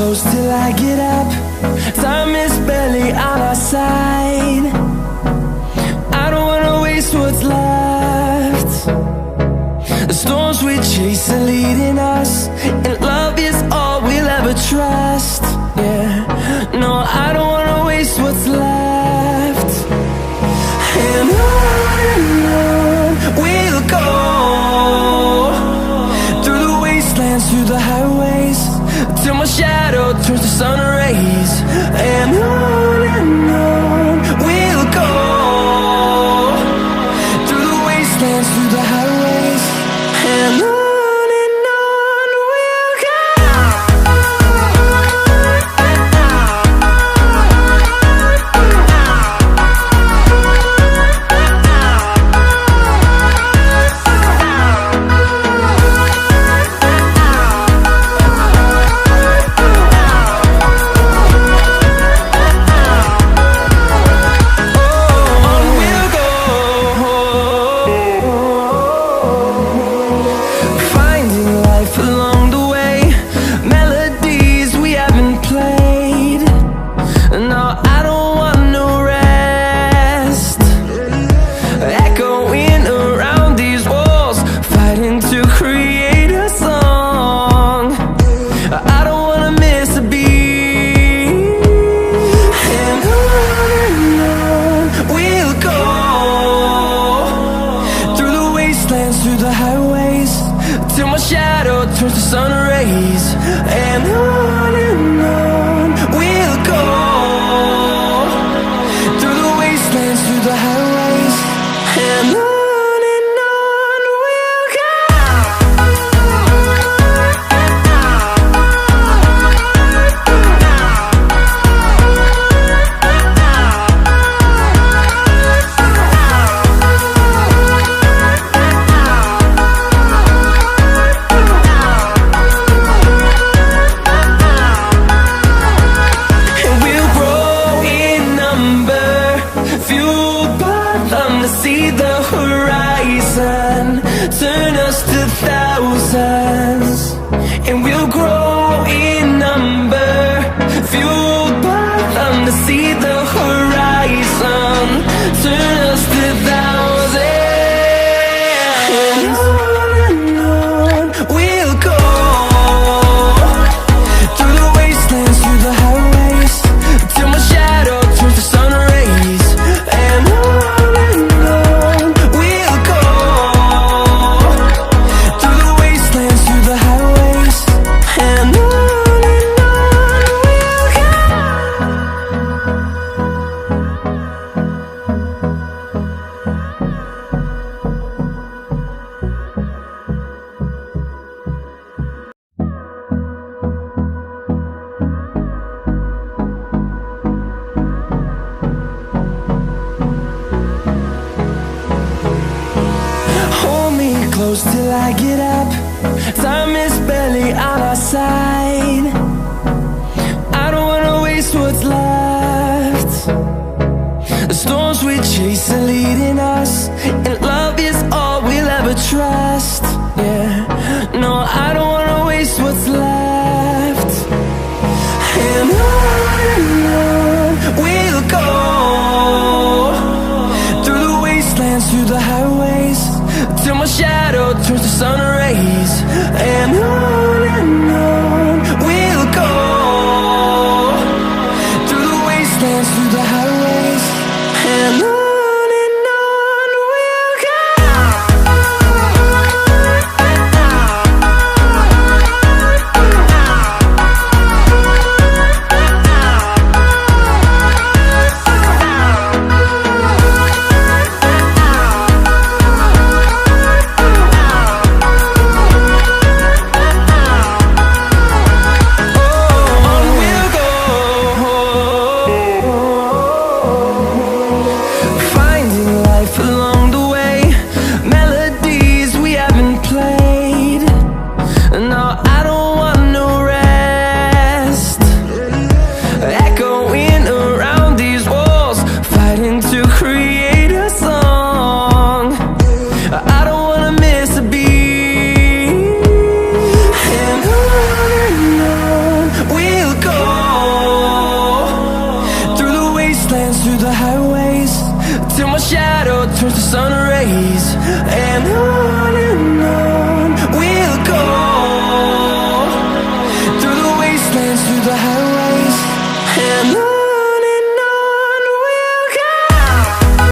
close till I get up. Time is barely on our side. I don't wanna waste what's left. The storms we chase are leading us, and love is all we'll ever trust. Yeah, no, I don't wanna waste what's left. And on we'll go, through the wastelands, through the highways, till my shadow turns to sun rays. And on we'll go, through the wastelands, through the highways, and on we'll go. Through the highways, till my shadow turns to sun rays. And on we'll go, through the wastelands, through the highways, and on we'll go. See the horizon, turn us to thousands, and we'll grow in number, fueled by them. To see the horizon, turn us to thousands, and on we'll go, through the wastelands, through the highways, till my shadow turns to sun rays. And close till I get up. Time is barely on our side. I don't wanna waste what's left. The storms we chase are leading us, and love is all we'll ever trust. Yeah, no, I don't wanna waste what's left. And on we'll go, through the wastelands, through the highways, till my shadow turns to sun rays. And on we'll go, through the wastelands, through the highways, and on we'll go. through the highways till my shadow turns to sun rays. And